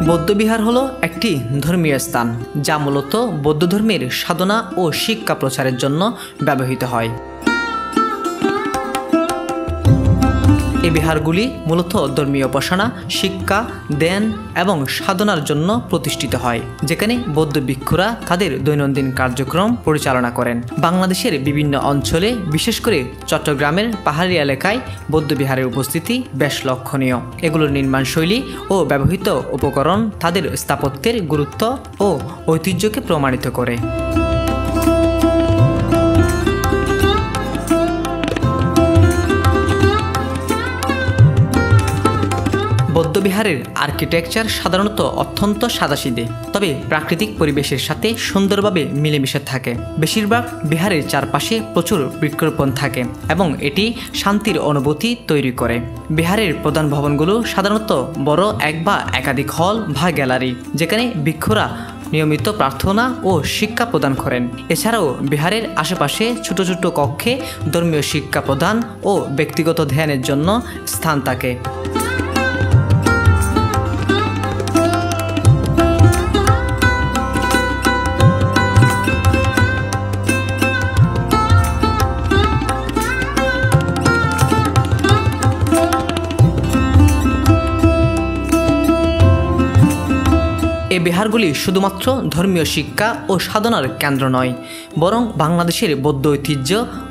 বৌদ্ধবিহার হলো একটি ধর্মীয় স্থান যা মূলত বৌদ্ধ ধর্মের সাধনা ও শিক্ষা প্রচারের জন্য ব্যবহৃত হয়। এই বিহারগুলি মূলত ধর্মীয় উপাসনা, শিক্ষা, ধ্যান এবং সাধনার জন্য প্রতিষ্ঠিত হয়, যেখানে বৌদ্ধ ভিক্ষুরা তাদের দৈনন্দিন কার্যক্রম পরিচালনা করেন। বাংলাদেশের বিভিন্ন অঞ্চলে, বিশেষ করে চট্টগ্রামের পাহাড়ি এলাকায় বৌদ্ধ বিহারের উপস্থিতি বেশ লক্ষণীয়। এগুলোর নির্মাণশৈলী ও ব্যবহৃত উপকরণ তাদের স্থাপত্যের গুরুত্ব ও ঐতিহ্যকে প্রমাণিত করে। বৌদ্ধবিহারের আর্কিটেকচার সাধারণত অত্যন্ত সাদাসিধে, তবে প্রাকৃতিক পরিবেশের সাথে সুন্দরভাবে মিলেমিশে থাকে। বেশিরভাগ বিহারের চারপাশে প্রচুর বৃক্ষরোপণ থাকে এবং এটি শান্তির অনুভূতি তৈরি করে। বিহারের প্রধান ভবনগুলো সাধারণত বড় এক বা একাধিক হল বা গ্যালারি, যেখানে ভিক্ষুরা নিয়মিত প্রার্থনা ও শিক্ষা প্রদান করেন। এছাড়াও বিহারের আশেপাশে ছোট ছোট কক্ষে ধর্মীয় শিক্ষা প্রদান ও ব্যক্তিগত ধ্যানের জন্য স্থান থাকে। এই বিহারগুলি শুধুমাত্র ধর্মীয় শিক্ষা ও সাধনার কেন্দ্র নয়, বরং বাংলাদেশের বৌদ্ধ ঐতিহ্য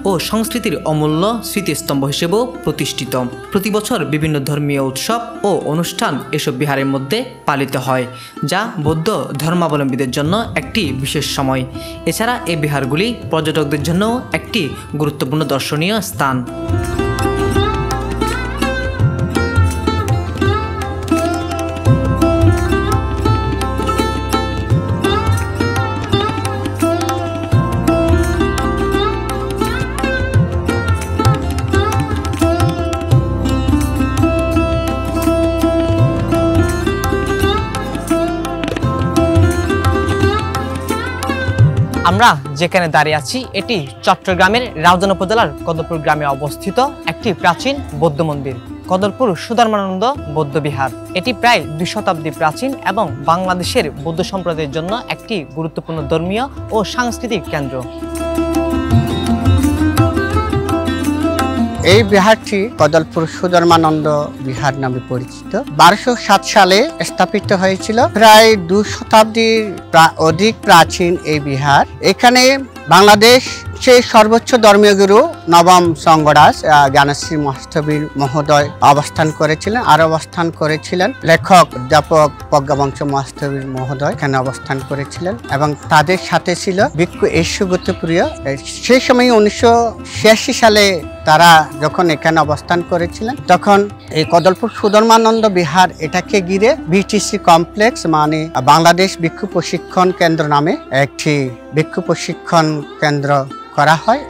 ও সংস্কৃতির অমূল্য স্মৃতিস্তম্ভ হিসেবেও প্রতিষ্ঠিত। প্রতি বছর বিভিন্ন ধর্মীয় উৎসব ও অনুষ্ঠান এসব বিহারের মধ্যে পালিত হয়, যা বৌদ্ধ ধর্মাবলম্বীদের জন্য একটি বিশেষ সময়। এছাড়া এই বিহারগুলি পর্যটকদের জন্য একটি গুরুত্বপূর্ণ দর্শনীয় স্থান। আমরা যেখানে দাঁড়িয়ে আছি এটি চট্টগ্রামের রাউজান উপজেলার কদলপুর গ্রামে অবস্থিত একটি প্রাচীন বৌদ্ধ মন্দির, কদলপুর সুধর্মানন্দ বৌদ্ধ বিহার। এটি প্রায় 2 শতাব্দী প্রাচীন এবং বাংলাদেশের বৌদ্ধ সম্প্রদায়ের জন্য একটি গুরুত্বপূর্ণ ধর্মীয় ও সাংস্কৃতিক কেন্দ্র। এই বিহারটি কদলপুর সুধর্মানন্দ বিহার নামে পরিচিত। 1207 সালে স্থাপিত হয়েছিল। প্রায় 2 শতাব্দীর অধিক প্রাচীন এই বিহার। এখানে বাংলাদেশ সেই সর্বোচ্চ ধর্মীয় গুরু নবম সঙ্গরাজ জ্ঞানশ্রী মহাস্থবির মহোদয় অবস্থান করেছিলেন। আর অবস্থান করেছিলেন লেখক অধ্যাপক প্রজ্ঞাবংশ মহাস্থবির মহোদয় এখানে অবস্থান করেছিলেন এবং তাদের সাথে ছিল ভিক্ষু সুগতপ্রিয়। সেই সময় 1986 সালে তারা যখন এখানে অবস্থান করেছিলেন, তখন এই কদলপুর সুধর্মানন্দ বিহার এটাকে ঘিরে বিটিসি কমপ্লেক্স মানে বাংলাদেশ ভিক্ষু প্রশিক্ষণ কেন্দ্র নামে একটি ভিক্ষু প্রশিক্ষণ কেন্দ্র করা হয়।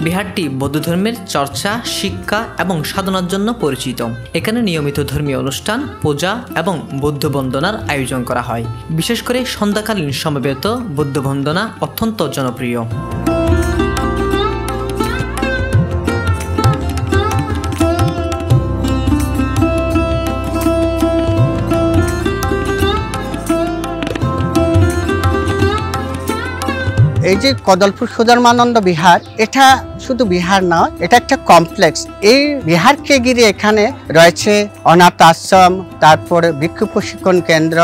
বিহারটি বৌদ্ধ ধর্মের চর্চা, শিক্ষা এবং সাধনার জন্য পরিচিত। এখানে নিয়মিত ধর্মীয় অনুষ্ঠান, পূজা এবং বৌদ্ধ বন্দনার আয়োজন করা হয়। বিশেষ করে সন্ধ্যাকালীন সমবেত বৌদ্ধ বন্দনা অত্যন্ত জনপ্রিয়। এই যে কদলপুর সুধর্মানন্দ বিহার, এটা শুধু বিহার নয়, এটা একটা কমপ্লেক্স। এই বিহারকে ঘিরে এখানে রয়েছে অনাথ আশ্রম, তারপরে ভিক্ষু প্রশিক্ষণ কেন্দ্র,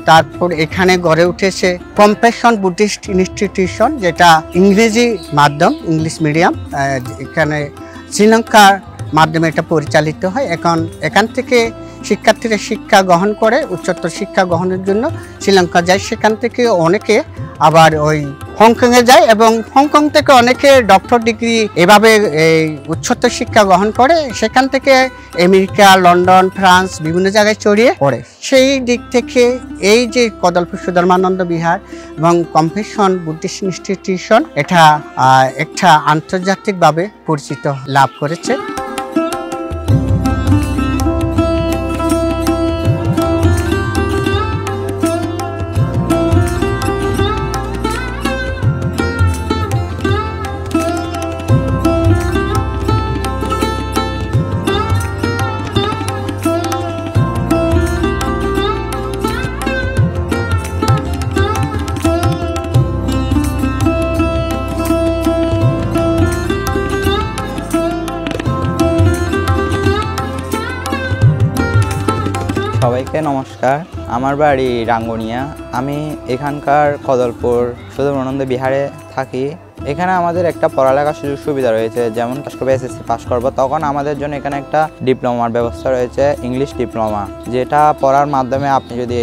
তারপর এখানে গড়ে উঠেছে কম্প্যাশন বুদ্ধিস্ট ইনস্টিটিউশন, যেটা ইংরেজি মাধ্যম, ইংলিশ মিডিয়াম। এখানে শ্রীলঙ্কার মাধ্যমে এটা পরিচালিত হয়। এখান থেকে শিক্ষার্থীরা শিক্ষা গ্রহণ করে, উচ্চতর শিক্ষা গ্রহণের জন্য শ্রীলঙ্কা যায়। সেখান থেকে অনেকে আবার ওই হংকংয়ে যায় এবং হংকং থেকে অনেকে ডক্টর ডিগ্রি এভাবে এই উচ্চতর শিক্ষা গ্রহণ করে। সেখান থেকে আমেরিকা, লন্ডন, ফ্রান্স বিভিন্ন জায়গায় ছড়িয়ে পড়ে। সেই দিক থেকে এই যে কদলপুর সুধর্মানন্দ বিহার এবং কম্প্যাশন বুদ্ধিস্ট ইনস্টিটিউশন, এটা একটা আন্তর্জাতিকভাবে পরিচিত লাভ করেছে। সবাইকে নমস্কার। আমার বাড়ি রাঙ্গুনিয়া। আমি এখানকার কদলপুর সুদর্মানন্দ বিহারে থাকি। এখানে আমাদের একটা পড়ালেখার সুযোগ সুবিধা রয়েছে, যেমন এসএসসি পাস করবো তখন আমাদের জন্য এখানে একটা ডিপ্লোমার ব্যবস্থা রয়েছে, ইংলিশ ডিপ্লোমা, যেটা পড়ার মাধ্যমে আপনি যদি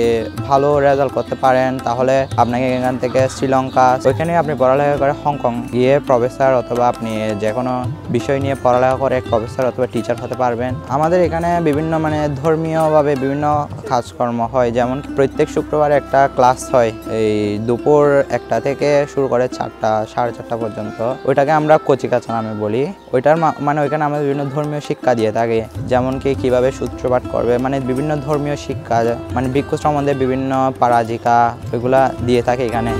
ভালো রেজাল্ট করতে পারেন তাহলে আপনাকে এখান থেকে শ্রীলঙ্কা ওইখানে আপনি পড়ালেখা করে হংকং গিয়ে প্রফেসর অথবা আপনি যে কোনো বিষয় নিয়ে পড়ালেখা করে প্রফেসর অথবা টিচার হতে পারবেন। আমাদের এখানে বিভিন্ন ধর্মীয়ভাবে বিভিন্ন কাজকর্ম হয়, যেমন প্রত্যেক শুক্রবারে একটা ক্লাস হয়, এই দুপুর 1টা থেকে শুরু করে 4টা, 4:30 পর্যন্ত। ওইটাকে আমরা কচিকাচা নামে বলি। ওইটার ওইখানে আমাদের বিভিন্ন ধর্মীয় শিক্ষা দিয়ে থাকে, যেমন কি কিভাবে সূত্রপাত করবে, বিভিন্ন ধর্মীয় শিক্ষা, ভিক্ষু সম্বন্ধে বিভিন্ন পারাজিকা ওইগুলা দিয়ে থাকে এখানে।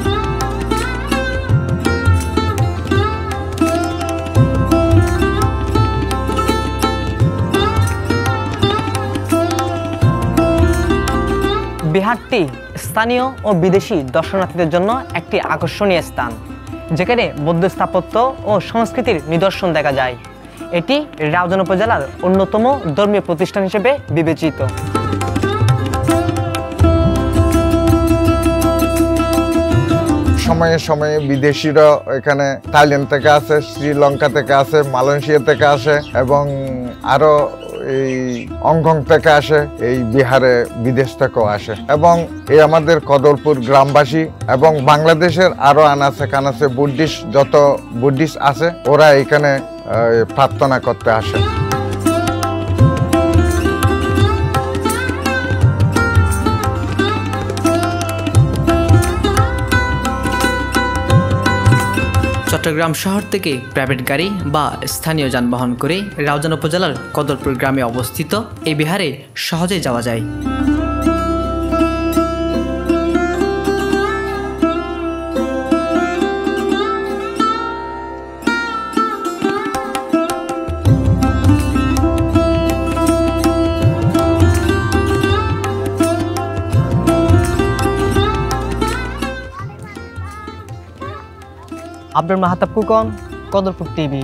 বিহারটি স্থানীয় ও বিদেশি দর্শনার্থীদের জন্য একটি আকর্ষণীয় স্থান, যেখানে বৌদ্ধ স্থাপত্য ও সংস্কৃতির নিদর্শন দেখা যায়। এটি রাউজান উপজেলার অন্যতম ধর্মীয় প্রতিষ্ঠান হিসেবে বিবেচিত। সময়ে সময়ে বিদেশিরা এখানে থাইল্যান্ড থেকে আসে, শ্রীলঙ্কা থেকে আসে, মালয়েশিয়া থেকে আসে এবং আরো এই হংকং থেকে আসে, এই বিহারে বিদেশ থেকেও আসে। এবং এই আমাদের কদলপুর গ্রামবাসী এবং বাংলাদেশের আরো আনাচে কানাচে যত বুদ্ধিস্ট আছে ওরা এখানে প্রার্থনা করতে আসে। চট্টগ্রাম শহর থেকে প্রাইভেট গাড়ি বা স্থানীয় যানবাহন করে রাউজান উপজেলার কদলপুর গ্রামে অবস্থিত এই বিহারে সহজে যাওয়া যায়। আব্দুল মাহাতাব ফুকন, কদলপুর টিভি।